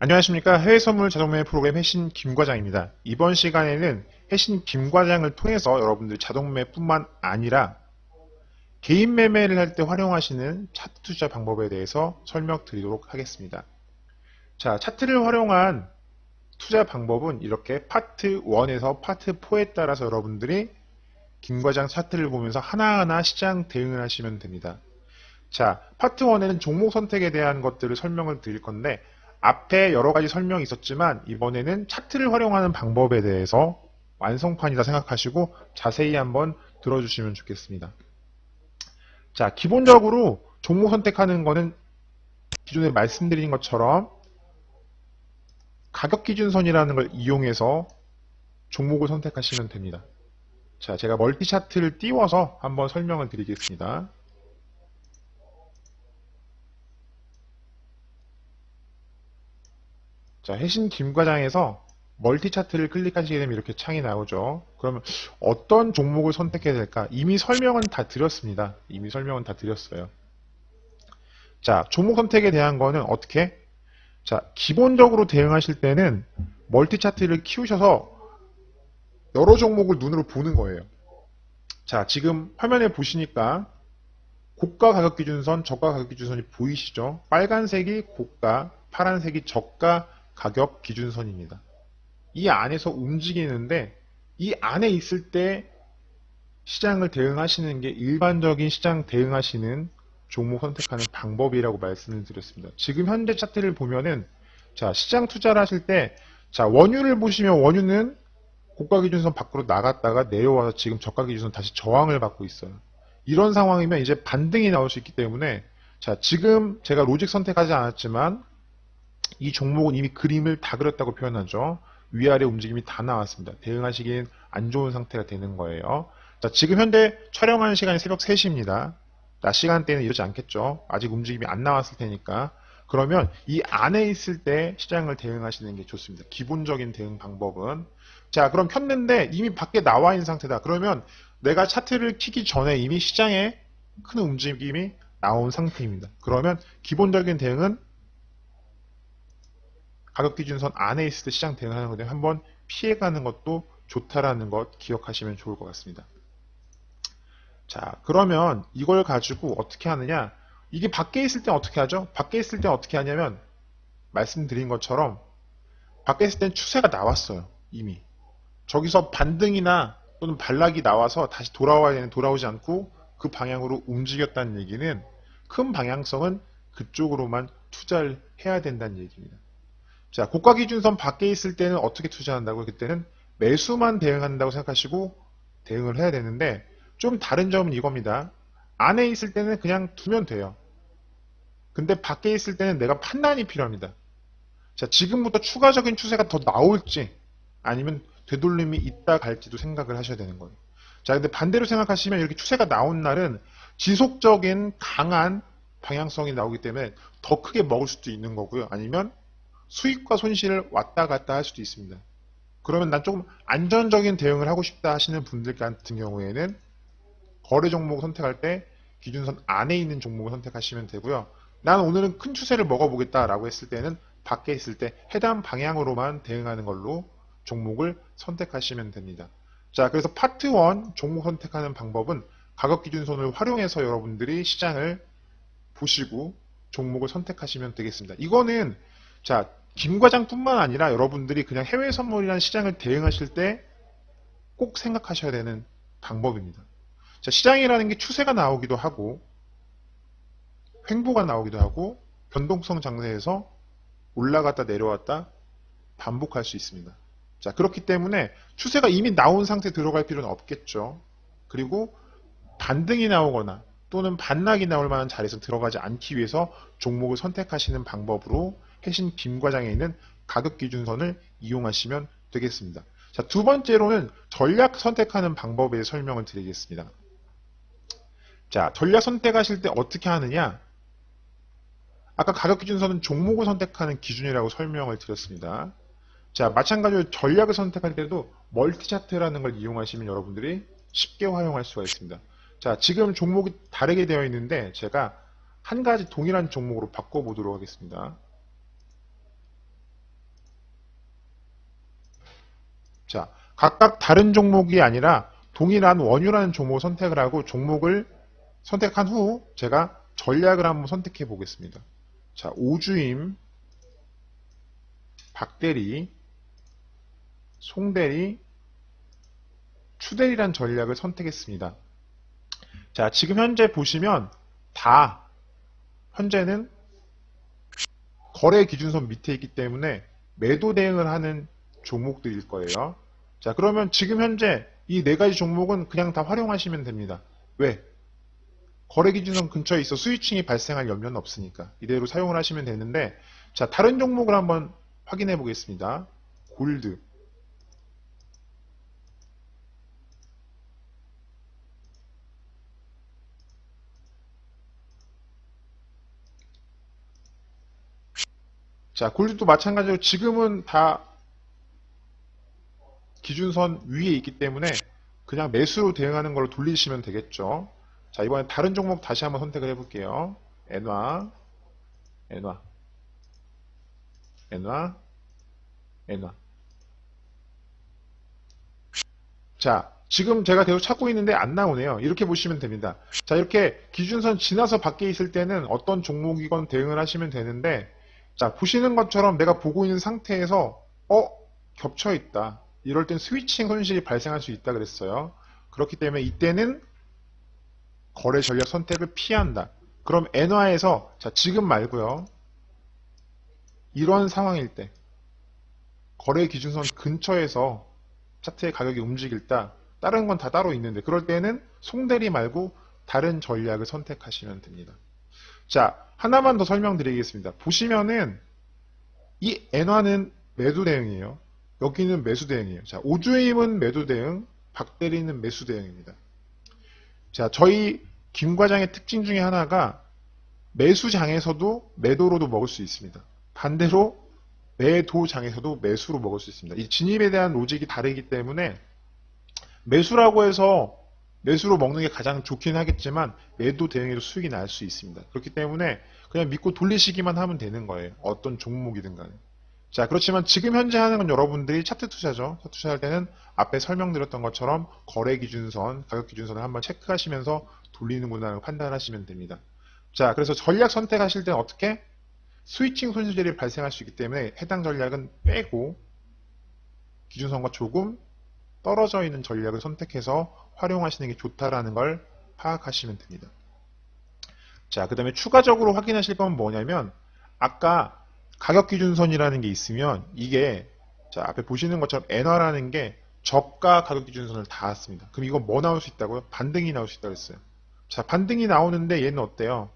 안녕하십니까. 해외선물 자동매매 프로그램 해신 김과장입니다. 이번 시간에는 해신 김과장을 통해서 여러분들이 자동매매뿐만 아니라 개인 매매를 할 때 활용하시는 차트 투자 방법에 대해서 설명드리도록 하겠습니다. 자, 차트를 활용한 투자 방법은 이렇게 파트 1에서 파트 4에 따라서 여러분들이 김과장 차트를 보면서 하나하나 시장 대응을 하시면 됩니다. 자, 파트 1에는 종목 선택에 대한 것들을 설명을 드릴 건데 앞에 여러 가지 설명이 있었지만 이번에는 차트를 활용하는 방법에 대해서 완성판이다 생각하시고 자세히 한번 들어주시면 좋겠습니다. 자, 기본적으로 종목 선택하는 거는 기존에 말씀드린 것처럼 가격 기준선이라는 걸 이용해서 종목을 선택하시면 됩니다. 자, 제가 멀티 차트를 띄워서 한번 설명을 드리겠습니다. 자, 해신 김과장에서 멀티 차트를 클릭하시게 되면 이렇게 창이 나오죠. 그러면 어떤 종목을 선택해야 될까? 이미 설명은 다 드렸습니다. 이미 설명은 다 드렸어요. 자, 종목 선택에 대한 거는 어떻게? 자, 기본적으로 대응하실 때는 멀티 차트를 키우셔서 여러 종목을 눈으로 보는 거예요. 자, 지금 화면에 보시니까 고가 가격 기준선, 저가 가격 기준선이 보이시죠? 빨간색이 고가, 파란색이 저가 가격 기준선입니다. 이 안에서 움직이는데 이 안에 있을 때 시장을 대응하시는 게 일반적인 시장 대응하시는 종목 선택하는 방법이라고 말씀을 드렸습니다. 지금 현재 차트를 보면은 자, 시장 투자를 하실 때 자, 원유를 보시면 원유는 고가 기준선 밖으로 나갔다가 내려와서 지금 저가 기준선 다시 저항을 받고 있어요. 이런 상황이면 이제 반등이 나올 수 있기 때문에 자, 지금 제가 로직 선택하지 않았지만 이 종목은 이미 그림을 다 그렸다고 표현하죠. 위아래 움직임이 다 나왔습니다. 대응하시기엔 안 좋은 상태가 되는 거예요. 자, 지금 현재 촬영하는 시간이 새벽 3시입니다. 낮 시간대는 이러지 않겠죠. 아직 움직임이 안 나왔을 테니까. 그러면 이 안에 있을 때 시장을 대응하시는 게 좋습니다. 기본적인 대응 방법은. 자, 그럼 켰는데 이미 밖에 나와 있는 상태다. 그러면 내가 차트를 키기 전에 이미 시장에 큰 움직임이 나온 상태입니다. 그러면 기본적인 대응은 가격 기준선 안에 있을 때 시장 대응하는 건데 한번 피해가는 것도 좋다라는 것 기억하시면 좋을 것 같습니다. 자, 그러면 이걸 가지고 어떻게 하느냐? 이게 밖에 있을 때 어떻게 하죠? 밖에 있을 때 어떻게 하냐면 말씀드린 것처럼 밖에 있을 땐 추세가 나왔어요. 이미. 저기서 반등이나 또는 반락이 나와서 다시 돌아와야 되는 돌아오지 않고 그 방향으로 움직였다는 얘기는 큰 방향성은 그쪽으로만 투자를 해야 된다는 얘기입니다. 자, 고가 기준선 밖에 있을 때는 어떻게 투자한다고요? 그때는 매수만 대응한다고 생각하시고 대응을 해야 되는데 좀 다른 점은 이겁니다. 안에 있을 때는 그냥 두면 돼요. 근데 밖에 있을 때는 내가 판단이 필요합니다. 자, 지금부터 추가적인 추세가 더 나올지 아니면 되돌림이 있다 갈지도 생각을 하셔야 되는 거예요. 자, 근데 반대로 생각하시면 이렇게 추세가 나온 날은 지속적인 강한 방향성이 나오기 때문에 더 크게 먹을 수도 있는 거고요. 아니면 수익과 손실을 왔다 갔다 할 수도 있습니다. 그러면 난 조금 안전적인 대응을 하고 싶다 하시는 분들 같은 경우에는 거래 종목을 선택할 때 기준선 안에 있는 종목을 선택하시면 되고요. 난 오늘은 큰 추세를 먹어보겠다라고 했을 때는 밖에 있을 때 해당 방향으로만 대응하는 걸로 종목을 선택하시면 됩니다. 자, 그래서 파트 1 종목 선택하는 방법은 가격 기준선을 활용해서 여러분들이 시장을 보시고 종목을 선택하시면 되겠습니다. 이거는 자, 김과장뿐만 아니라 여러분들이 그냥 해외 선물이라는 시장을 대응하실 때 꼭 생각하셔야 되는 방법입니다. 자, 시장이라는 게 추세가 나오기도 하고 횡보가 나오기도 하고 변동성 장세에서 올라갔다 내려왔다 반복할 수 있습니다. 자, 그렇기 때문에 추세가 이미 나온 상태에 들어갈 필요는 없겠죠. 그리고 반등이 나오거나 또는 반락이 나올 만한 자리에서 들어가지 않기 위해서 종목을 선택하시는 방법으로 해신 김과장에 있는 가격 기준선을 이용하시면 되겠습니다. 자, 두 번째로는 전략 선택하는 방법에 대해 설명을 드리겠습니다. 자, 전략 선택하실 때 어떻게 하느냐? 아까 가격 기준선은 종목을 선택하는 기준이라고 설명을 드렸습니다. 자, 마찬가지로 전략을 선택할 때도 멀티 차트라는 걸 이용하시면 여러분들이 쉽게 활용할 수가 있습니다. 자, 지금 종목이 다르게 되어 있는데 제가 한 가지 동일한 종목으로 바꿔보도록 하겠습니다. 자, 각각 다른 종목이 아니라 동일한 원유라는 종목을 선택을 하고 종목을 선택한 후 제가 전략을 한번 선택해 보겠습니다. 자, 오주임, 박대리, 송대리, 추대리란 전략을 선택했습니다. 자, 지금 현재 보시면 다 현재는 거래 기준선 밑에 있기 때문에 매도 대응을 하는 종목들일 거예요. 자, 그러면 지금 현재 이 네 가지 종목은 그냥 다 활용하시면 됩니다. 왜? 거래 기준선 근처에 있어 스위칭이 발생할 염려는 없으니까 이대로 사용을 하시면 되는데, 자, 다른 종목을 한번 확인해 보겠습니다. 골드. 자, 골드도 마찬가지로 지금은 다 기준선 위에 있기 때문에 그냥 매수로 대응하는 걸로 돌리시면 되겠죠. 자, 이번엔 다른 종목 다시 한번 선택을 해볼게요. 엔화, 엔화, 엔화, 엔화. 자, 지금 제가 계속 찾고 있는데 안 나오네요. 이렇게 보시면 됩니다. 자, 이렇게 기준선 지나서 밖에 있을 때는 어떤 종목이건 대응을 하시면 되는데, 자, 보시는 것처럼 내가 보고 있는 상태에서 겹쳐 있다. 이럴 땐 스위칭 손실이 발생할 수 있다 그랬어요. 그렇기 때문에 이때는 거래 전략 선택을 피한다. 그럼 엔화에서, 자, 지금 말고요. 이런 상황일 때 거래 기준선 근처에서 차트의 가격이 움직일 때 다른 건 다 따로 있는데 그럴 때는 송대리 말고 다른 전략을 선택하시면 됩니다. 자, 하나만 더 설명드리겠습니다. 보시면은 이 엔화는 매도 대응이에요. 여기는 매수 대응이에요. 자, 오주임은 매도 대응, 박대리는 매수 대응입니다. 자, 저희 김 과장의 특징 중에 하나가 매수장에서도 매도로도 먹을 수 있습니다. 반대로 매도장에서도 매수로 먹을 수 있습니다. 이 진입에 대한 로직이 다르기 때문에 매수라고 해서 매수로 먹는 게 가장 좋긴 하겠지만 매도 대응에도 수익이 날 수 있습니다. 그렇기 때문에 그냥 믿고 돌리시기만 하면 되는 거예요. 어떤 종목이든 간에. 자, 그렇지만 지금 현재 하는 건 여러분들이 차트 투자죠. 차트 투자할 때는 앞에 설명드렸던 것처럼 거래 기준선, 가격 기준선을 한번 체크하시면서 돌리는구나 판단하시면 됩니다. 자, 그래서 전략 선택하실 때는 어떻게? 스위칭 손실이 발생할 수 있기 때문에 해당 전략은 빼고 기준선과 조금 떨어져 있는 전략을 선택해서 활용하시는 게 좋다라는 걸 파악하시면 됩니다. 자, 그 다음에 추가적으로 확인하실 건 뭐냐면 아까 가격 기준선이라는 게 있으면 이게, 자, 앞에 보시는 것처럼 엔화라는 게 저가 가격 기준선을 닿았습니다. 그럼 이거 뭐 나올 수 있다고요? 반등이 나올 수 있다고 했어요. 자, 반등이 나오는데 얘는 어때요?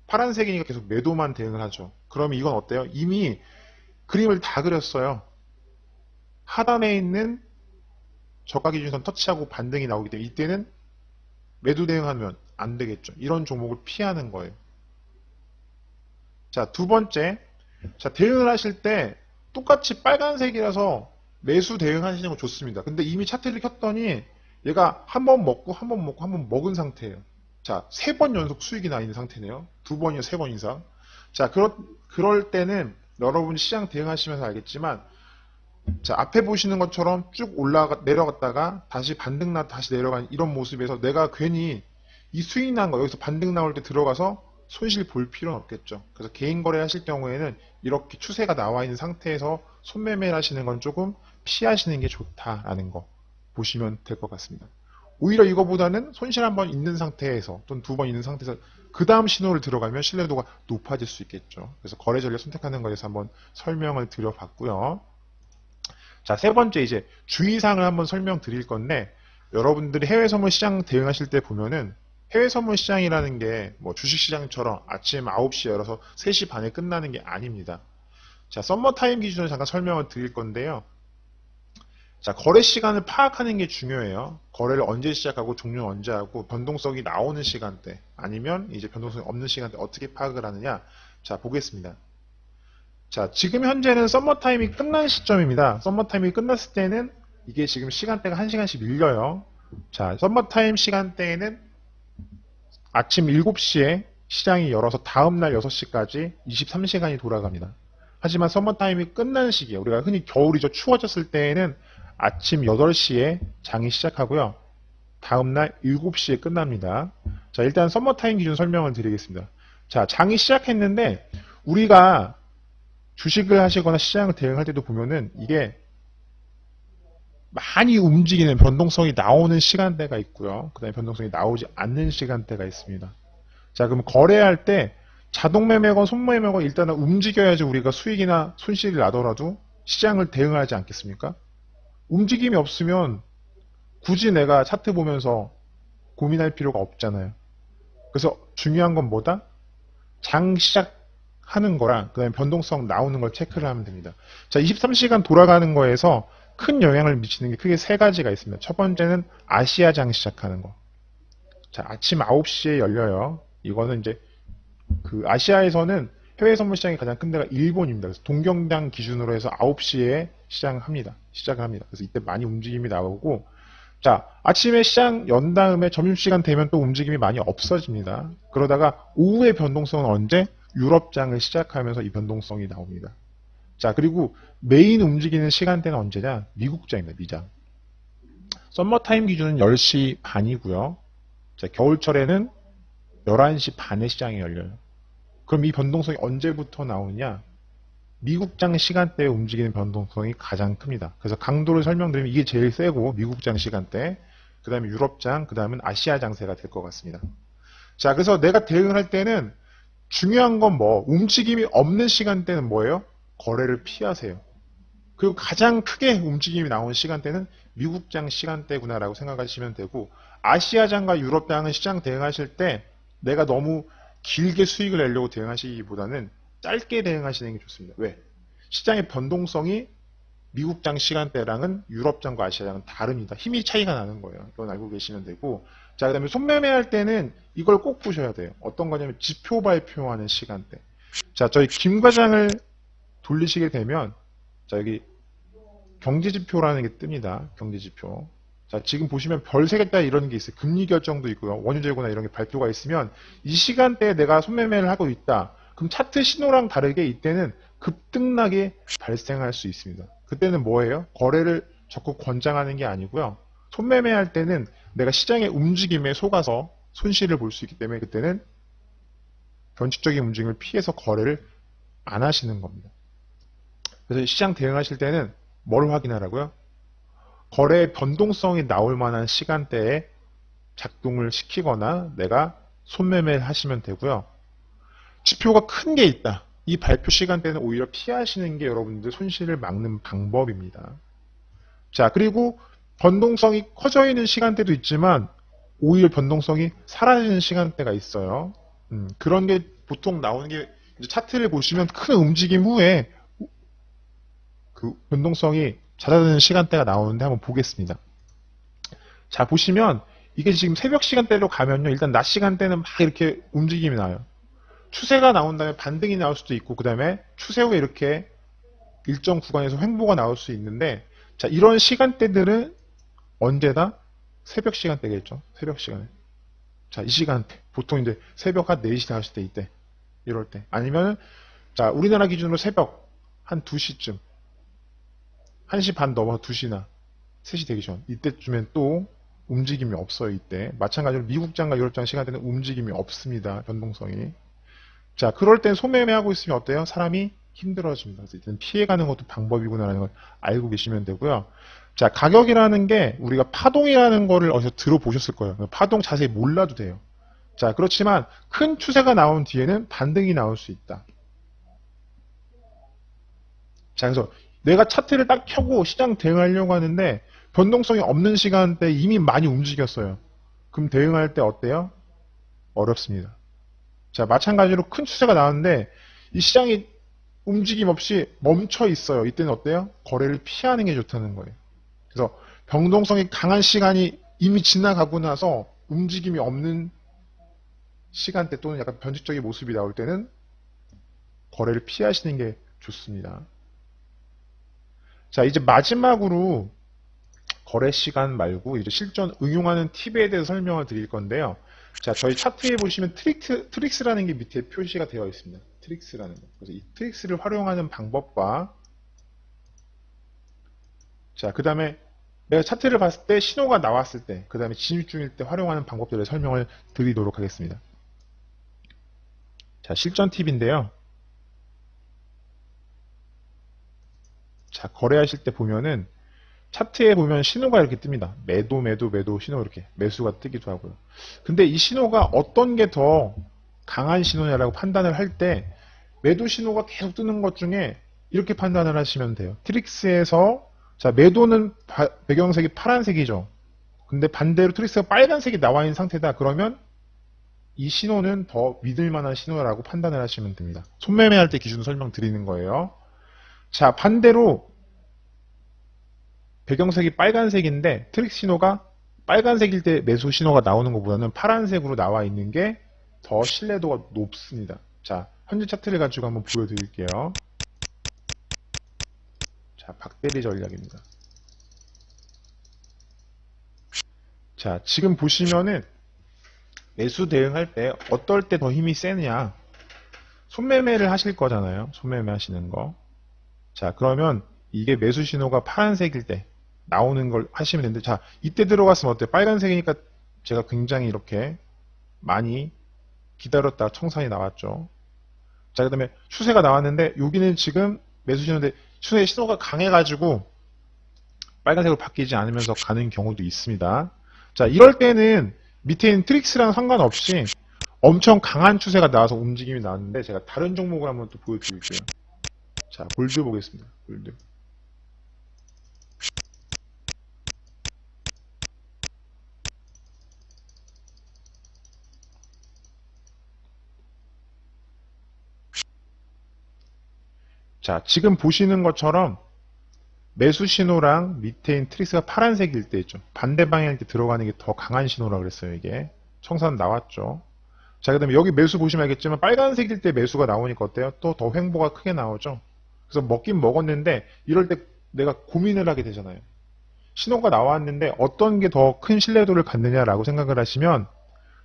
파란색이니까 계속 매도만 대응을 하죠. 그러면 이건 어때요? 이미 그림을 다 그렸어요. 하단에 있는 저가 기준선 터치하고 반등이 나오기 때문에 이때는 매도 대응하면 안 되겠죠. 이런 종목을 피하는 거예요. 자, 두 번째. 자, 대응을 하실 때 똑같이 빨간색이라서 매수 대응하시는 거 좋습니다. 근데 이미 차트를 켰더니 얘가 한 번 먹고 한 번 먹고 한 번 먹은 상태예요. 자, 3번 연속 수익이 나 있는 상태네요. 2번이요, 3번 이상. 자, 그럴 때는 여러분이 시장 대응하시면서 알겠지만, 자, 앞에 보시는 것처럼 쭉 내려갔다가 다시 반등 다시 내려가는 이런 모습에서 내가 괜히 이 수익 난 거, 여기서 반등 나올 때 들어가서 손실 볼 필요는 없겠죠. 그래서 개인 거래 하실 경우에는 이렇게 추세가 나와 있는 상태에서 손매매를 하시는 건 조금 피하시는 게 좋다라는 거 보시면 될 것 같습니다. 오히려 이거보다는 손실 한번 있는 상태에서 또는 2번 있는 상태에서 그 다음 신호를 들어가면 신뢰도가 높아질 수 있겠죠. 그래서 거래 전략 선택하는 거에 대해서 한번 설명을 드려봤고요. 자, 세 번째 이제 주의사항을 한번 설명드릴 건데, 여러분들이 해외 선물 시장 대응하실 때 보면은 해외 선물 시장이라는 게 뭐 주식시장처럼 아침 9시에 열어서 3시 반에 끝나는 게 아닙니다. 자, 썸머타임 기준으로 잠깐 설명을 드릴 건데요. 자, 거래 시간을 파악하는 게 중요해요. 거래를 언제 시작하고 종료는 언제 하고 변동성이 나오는 시간대 아니면 이제 변동성이 없는 시간대 어떻게 파악을 하느냐. 자, 보겠습니다. 자, 지금 현재는 썸머타임이 끝난 시점입니다. 썸머타임이 끝났을 때는 이게 지금 시간대가 1시간씩 밀려요. 자, 썸머타임 시간대에는 아침 7시에 시장이 열어서 다음날 6시까지 23시간이 돌아갑니다. 하지만 썸머타임이 끝나는 시기에 우리가 흔히 겨울이죠. 추워졌을 때에는 아침 8시에 장이 시작하고요. 다음날 7시에 끝납니다. 자, 일단 서머타임 기준 설명을 드리겠습니다. 자, 장이 시작했는데 우리가 주식을 하시거나 시장을 대응할 때도 보면은 이게 많이 움직이는 변동성이 나오는 시간대가 있고요. 그 다음에 변동성이 나오지 않는 시간대가 있습니다. 자, 그럼 거래할 때 자동 매매건 손매매건 일단은 움직여야지 우리가 수익이나 손실이 나더라도 시장을 대응하지 않겠습니까? 움직임이 없으면 굳이 내가 차트 보면서 고민할 필요가 없잖아요. 그래서 중요한 건 뭐다? 장 시작하는 거랑 그 다음에 변동성 나오는 걸 체크를 하면 됩니다. 자, 23시간 돌아가는 거에서 큰 영향을 미치는 게 크게 세 가지가 있습니다. 첫 번째는 아시아장 시작하는 거. 자, 아침 9시에 열려요. 이거는 이제 그 아시아에서는 해외 선물 시장이 가장 큰 데가 일본입니다. 그래서 동경당 기준으로 해서 9시에 시작을 합니다. 그래서 이때 많이 움직임이 나오고, 자, 아침에 시장 연 다음에 점심시간 되면 또 움직임이 많이 없어집니다. 그러다가 오후의 변동성은 언제? 유럽장을 시작하면서 이 변동성이 나옵니다. 자, 그리고 메인 움직이는 시간대는 언제냐? 미국장입니다. 미장. 썸머타임 기준은 10시 반이고요. 자, 겨울철에는 11시 반에 시장이 열려요. 그럼 이 변동성이 언제부터 나오냐? 미국장 시간대에 움직이는 변동성이 가장 큽니다. 그래서 강도를 설명드리면 이게 제일 세고 미국장 시간대, 그 다음에 유럽장, 그 다음은 아시아 장세가 될 것 같습니다. 자, 그래서 내가 대응을 할 때는 중요한 건 뭐? 움직임이 없는 시간대는 뭐예요? 거래를 피하세요. 그리고 가장 크게 움직임이 나오는 시간대는 미국장 시간대구나라고 생각하시면 되고, 아시아장과 유럽장은 시장 대응하실 때 내가 너무 길게 수익을 내려고 대응하시기보다는 짧게 대응하시는 게 좋습니다. 왜? 시장의 변동성이 미국장 시간대랑은 유럽장과 아시아장은 다릅니다. 힘이 차이가 나는 거예요. 이건 알고 계시면 되고, 자, 그 다음에 손매매할 때는 이걸 꼭 보셔야 돼요. 어떤 거냐면 지표 발표하는 시간대. 자, 저희 김 과장을 돌리시게 되면, 자, 여기 경제지표라는 게 뜹니다. 경제지표. 자, 지금 보시면 별 3개짜리 이런 게 있어요. 금리 결정도 있고요. 원유재고나 이런 게 발표가 있으면 이 시간대에 내가 손매매를 하고 있다. 그럼 차트 신호랑 다르게 이때는 급등락이 발생할 수 있습니다. 그때는 뭐예요? 거래를 적극 권장하는 게 아니고요. 손매매할 때는 내가 시장의 움직임에 속아서 손실을 볼 수 있기 때문에 그때는 변칙적인 움직임을 피해서 거래를 안 하시는 겁니다. 그래서 시장 대응하실 때는 뭘 확인하라고요? 거래의 변동성이 나올 만한 시간대에 작동을 시키거나 내가 손매매를 하시면 되고요. 지표가 큰 게 있다. 이 발표 시간대는 오히려 피하시는 게 여러분들 손실을 막는 방법입니다. 자, 그리고 변동성이 커져 있는 시간대도 있지만 오히려 변동성이 사라지는 시간대가 있어요. 그런 게 보통 나오는 게 이제 차트를 보시면 큰 움직임 후에 그 변동성이 잦아드는 시간대가 나오는데 한번 보겠습니다. 자, 보시면 이게 지금 새벽 시간대로 가면요. 일단 낮 시간대는 막 이렇게 움직임이 나요. 추세가 나온 다음에 반등이 나올 수도 있고 그 다음에 추세 후에 이렇게 일정 구간에서 횡보가 나올 수 있는데, 자, 이런 시간대들은 언제다? 새벽 시간대겠죠. 새벽 시간에. 자, 이 시간대. 보통 이제 새벽 한 4시, 5시 때 이때. 이럴 때. 아니면 자, 우리나라 기준으로 새벽 한 2시쯤. 1시 반 넘어서 2시나 3시 되기 전. 이때쯤엔 또 움직임이 없어요. 이때. 마찬가지로 미국장과 유럽장 시간대는 움직임이 없습니다. 변동성이. 자, 그럴 땐 소매매하고 있으면 어때요? 사람이 힘들어집니다. 그래서 이때는 피해가는 것도 방법이구나라는 걸 알고 계시면 되고요. 자, 가격이라는 게 우리가 파동이라는 거를 어디서 들어보셨을 거예요. 파동 자세히 몰라도 돼요. 자, 그렇지만 큰 추세가 나온 뒤에는 반등이 나올 수 있다. 자, 그래서 내가 차트를 딱 켜고 시장 대응하려고 하는데 변동성이 없는 시간대에 이미 많이 움직였어요. 그럼 대응할 때 어때요? 어렵습니다. 자, 마찬가지로 큰 추세가 나왔는데 이 시장이 움직임 없이 멈춰 있어요. 이때는 어때요? 거래를 피하는 게 좋다는 거예요. 그래서 변동성이 강한 시간이 이미 지나가고 나서 움직임이 없는 시간대 또는 약간 변칙적인 모습이 나올 때는 거래를 피하시는 게 좋습니다. 자, 이제 마지막으로 거래 시간 말고 이제 실전 응용하는 팁에 대해서 설명을 드릴 건데요. 자, 저희 차트에 보시면 트릭스라는 게 밑에 표시가 되어 있습니다. 트릭스라는 거. 그래서 이 트릭스를 활용하는 방법과 자, 그 다음에 내가 차트를 봤을 때 신호가 나왔을 때, 그 다음에 진입 중일 때 활용하는 방법들을 설명을 드리도록 하겠습니다. 자, 실전 팁인데요. 자, 거래하실 때 보면은 차트에 보면 신호가 이렇게 뜹니다. 매도, 매도, 매도 신호 이렇게 매수가 뜨기도 하고요. 근데 이 신호가 어떤 게 더 강한 신호냐라고 판단을 할 때 매도 신호가 계속 뜨는 것 중에 이렇게 판단을 하시면 돼요. 트릭스에서 자, 매도는 배경색이 파란색이죠. 근데 반대로 트릭스가 빨간색이 나와 있는 상태다. 그러면 이 신호는 더 믿을 만한 신호라고 판단을 하시면 됩니다. 손매매할 때 기준 설명드리는 거예요. 자, 반대로 배경색이 빨간색인데 트릭 신호가 빨간색일 때 매수 신호가 나오는 것보다는 파란색으로 나와 있는 게 더 신뢰도가 높습니다. 자, 현재 차트를 가지고 한번 보여드릴게요. 자, 박대리 전략입니다. 자, 지금 보시면은 매수 대응할 때 어떨 때 더 힘이 세느냐. 손매매를 하실 거잖아요. 손매매 하시는 거. 자, 그러면 이게 매수 신호가 파란색일 때 나오는 걸 하시면 되는데, 자, 이때 들어갔으면 어때요? 빨간색이니까 제가 굉장히 이렇게 많이 기다렸다 청산이 나왔죠. 자, 그 다음에 추세가 나왔는데 여기는 지금 매수 신호인데 추세의 신호가 강해가지고 빨간색으로 바뀌지 않으면서 가는 경우도 있습니다. 자, 이럴 때는 밑에 있는 트릭스랑 상관없이 엄청 강한 추세가 나와서 움직임이 나왔는데 제가 다른 종목을 한번 또 보여드릴게요. 자, 골드 보겠습니다. 골드. 자, 지금 보시는 것처럼 매수 신호랑 밑에 있는 트릭스가 파란색일 때 있죠. 반대 방향일 때 들어가는 게 더 강한 신호라고 그랬어요. 이게 청산 나왔죠. 자, 그 다음에 여기 매수 보시면 알겠지만 빨간색일 때 매수가 나오니까 어때요? 또 더 횡보가 크게 나오죠. 그래서 먹긴 먹었는데 이럴 때 내가 고민을 하게 되잖아요. 신호가 나왔는데 어떤 게 더 큰 신뢰도를 갖느냐라고 생각을 하시면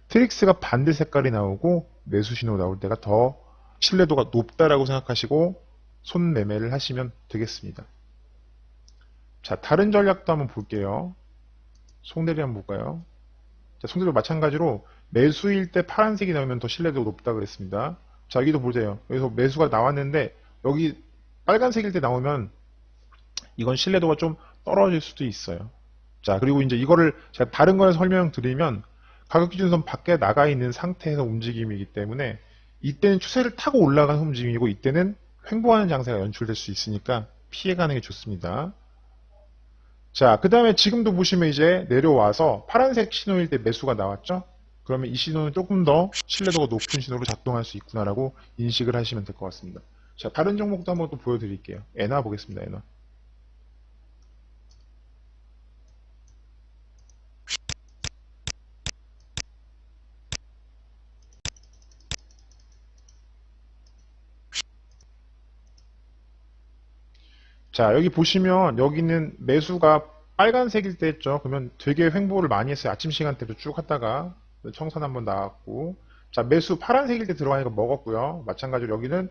트릭스가 반대 색깔이 나오고 매수 신호 나올 때가 더 신뢰도가 높다라고 생각하시고 손매매를 하시면 되겠습니다. 자, 다른 전략도 한번 볼게요. 송대리 한번 볼까요? 자, 송대리 마찬가지로 매수일 때 파란색이 나오면 더 신뢰도가 높다 그랬습니다. 자, 여기도 보세요. 여기서 매수가 나왔는데 여기 빨간색일 때 나오면 이건 신뢰도가 좀 떨어질 수도 있어요. 자, 그리고 이제 이거를 제가 다른 거에서 설명드리면 가격기준선 밖에 나가 있는 상태에서 움직임이기 때문에 이때는 추세를 타고 올라가는 움직임이고 이때는 횡보하는 장세가 연출될 수 있으니까 피해가는 게 좋습니다. 자, 그 다음에 지금도 보시면 이제 내려와서 파란색 신호일 때 매수가 나왔죠? 그러면 이 신호는 조금 더 신뢰도가 높은 신호로 작동할 수 있구나라고 인식을 하시면 될 것 같습니다. 자, 다른 종목도 한번 또 보여드릴게요. 엔화 보겠습니다. 엔화. 자, 여기 보시면 여기는 매수가 빨간색일 때 했죠. 그러면 되게 횡보를 많이 했어요. 아침 시간대도 쭉 하다가 청산 한번 나왔고, 자, 매수 파란색일 때 들어가니까 먹었고요. 마찬가지로 여기는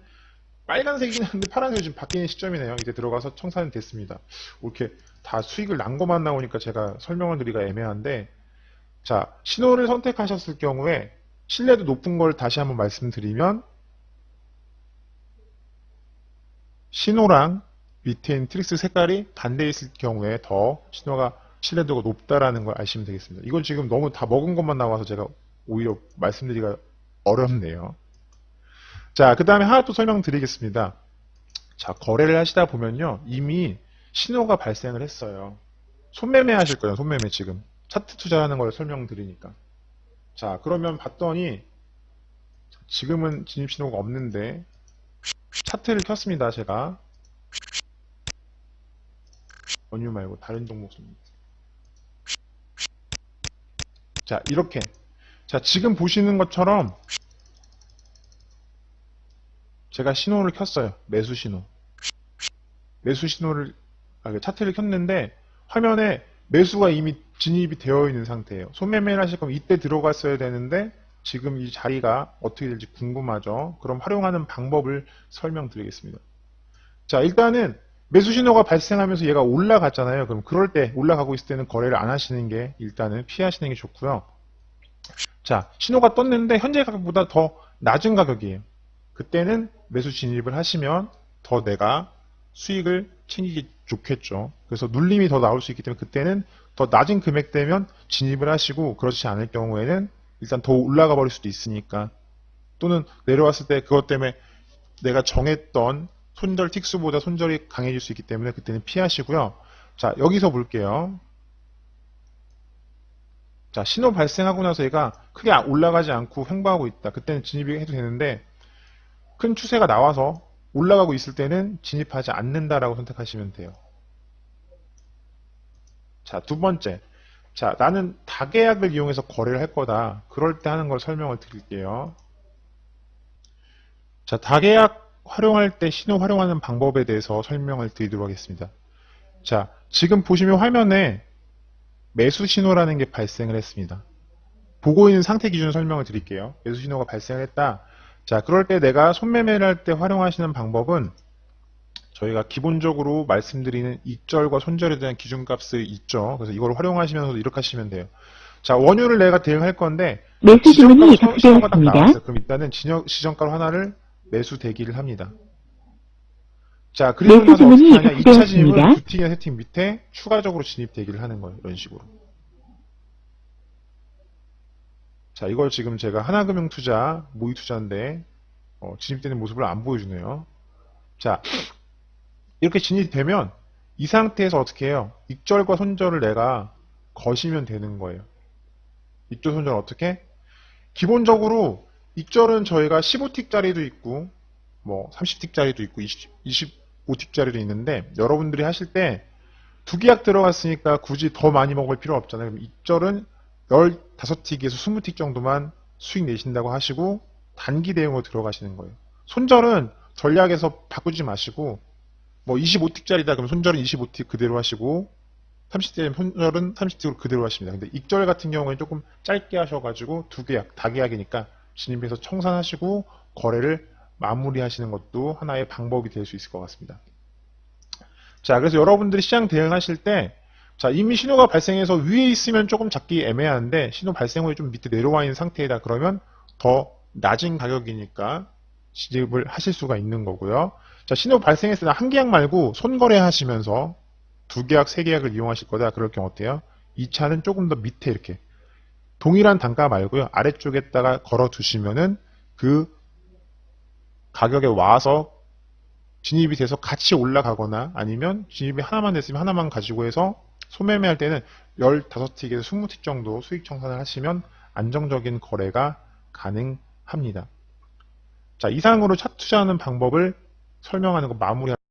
빨간색이긴 한데 파란색이 지금 바뀌는 시점이네요. 이제 들어가서 청산이 됐습니다. 이렇게 다 수익을 난 것만 나오니까 제가 설명을 드리기가 애매한데, 자, 신호를 선택하셨을 경우에 신뢰도 높은 걸 다시 한번 말씀드리면 신호랑 밑에 있는 트릭스 색깔이 반대에 있을 경우에 더 신호가 신뢰도가 높다라는 걸 아시면 되겠습니다. 이건 지금 너무 다 먹은 것만 나와서 제가 오히려 말씀드리기가 어렵네요. 자, 그 다음에 하나 또 설명드리겠습니다. 자, 거래를 하시다 보면요. 이미 신호가 발생을 했어요. 손매매 하실 거예요. 손매매 지금. 차트 투자하는 걸 설명드리니까. 자, 그러면 봤더니 지금은 진입 신호가 없는데 차트를 켰습니다. 제가. 원유 말고 다른 종목 씁니다. 자, 이렇게. 자, 지금 보시는 것처럼 제가 신호를 켰어요. 매수 신호. 매수 신호를, 차트를 켰는데 화면에 매수가 이미 진입이 되어 있는 상태예요. 손매매를 하실 거면 이때 들어갔어야 되는데 지금 이 자리가 어떻게 될지 궁금하죠. 그럼 활용하는 방법을 설명드리겠습니다. 자, 일단은 매수 신호가 발생하면서 얘가 올라갔잖아요. 그럼 그럴 때 올라가고 있을 때는 거래를 안 하시는 게 일단은 피하시는 게 좋고요. 자, 신호가 떴는데 현재 가격보다 더 낮은 가격이에요. 그때는 매수 진입을 하시면 더 내가 수익을 챙기기 좋겠죠. 그래서 눌림이 더 나올 수 있기 때문에 그때는 더 낮은 금액 되면 진입을 하시고, 그렇지 않을 경우에는 일단 더 올라가 버릴 수도 있으니까, 또는 내려왔을 때 그것 때문에 내가 정했던 손절 틱수보다 손절이 강해질 수 있기 때문에 그때는 피하시고요. 자, 여기서 볼게요. 자, 신호 발생하고 나서 얘가 크게 올라가지 않고 횡보하고 있다. 그때는 진입이 해도 되는데, 큰 추세가 나와서 올라가고 있을 때는 진입하지 않는다라고 선택하시면 돼요. 자, 두 번째. 자, 나는 다계약을 이용해서 거래를 할 거다. 그럴 때 하는 걸 설명을 드릴게요. 자, 다계약 활용할 때 신호 활용하는 방법에 대해서 설명을 드리도록 하겠습니다. 자, 지금 보시면 화면에 매수 신호라는 게 발생을 했습니다. 보고 있는 상태 기준 설명을 드릴게요. 매수 신호가 발생을 했다. 자, 그럴 때 내가 손매매를 할 때 활용하시는 방법은 저희가 기본적으로 말씀드리는 익절과 손절에 대한 기준값이 있죠. 그래서 이걸 활용하시면서 이렇게 하시면 돼요. 자, 원유를 내가 대응할 건데 매수 주문이 지정가 신호가 딱 입수되었습니다. 나왔어요. 그럼 일단은 지정가 하나를 매수 대기를 합니다. 자, 그리고 매수 나서 어떻게 주문이 하냐? 2차 진입은 입수되었습니다. 두 틱이나 세 틱 밑에 추가적으로 진입 대기를 하는 거예요. 이런 식으로. 자, 이걸 지금 제가 하나금융투자 모의투자인데 진입되는 모습을 안 보여주네요. 자, 이렇게 진입되면 이 상태에서 어떻게 해요? 익절과 손절을 내가 거시면 되는 거예요. 익절, 손절 어떻게? 기본적으로 익절은 저희가 15틱짜리도 있고 뭐 30틱짜리도 있고 25틱짜리도 있는데, 여러분들이 하실 때 두 계약 들어갔으니까 굳이 더 많이 먹을 필요 없잖아요. 그럼 익절은 15틱에서 20틱 정도만 수익 내신다고 하시고 단기 대응으로 들어가시는 거예요. 손절은 전략에서 바꾸지 마시고, 뭐 25틱짜리다 그러면 손절은 25틱 그대로 하시고 30틱 손절은 30틱으로 그대로 하십니다. 근데 익절 같은 경우에는 조금 짧게 하셔가지고 두 계약, 다계약이니까 진입해서 청산하시고 거래를 마무리하시는 것도 하나의 방법이 될 수 있을 것 같습니다. 자, 그래서 여러분들이 시장 대응하실 때, 자, 이미 신호가 발생해서 위에 있으면 조금 잡기 애매한데 신호 발생 후에 좀 밑에 내려와 있는 상태이다 그러면 더 낮은 가격이니까 진입을 하실 수가 있는 거고요. 자, 신호 발생했을 때 한 계약 말고 손거래 하시면서 두 계약, 세 계약을 이용하실 거다. 그럴 경우 어때요? 2차는 조금 더 밑에 이렇게 동일한 단가 말고요. 아래쪽에다가 걸어 두시면은 그 가격에 와서 진입이 돼서 같이 올라가거나, 아니면 진입이 하나만 됐으면 하나만 가지고 해서 소매매할 때는 15틱에서 20틱 정도 수익 청산을 하시면 안정적인 거래가 가능합니다. 자, 이상으로 차트 투자하는 방법을 설명하는 거 마무리합니다.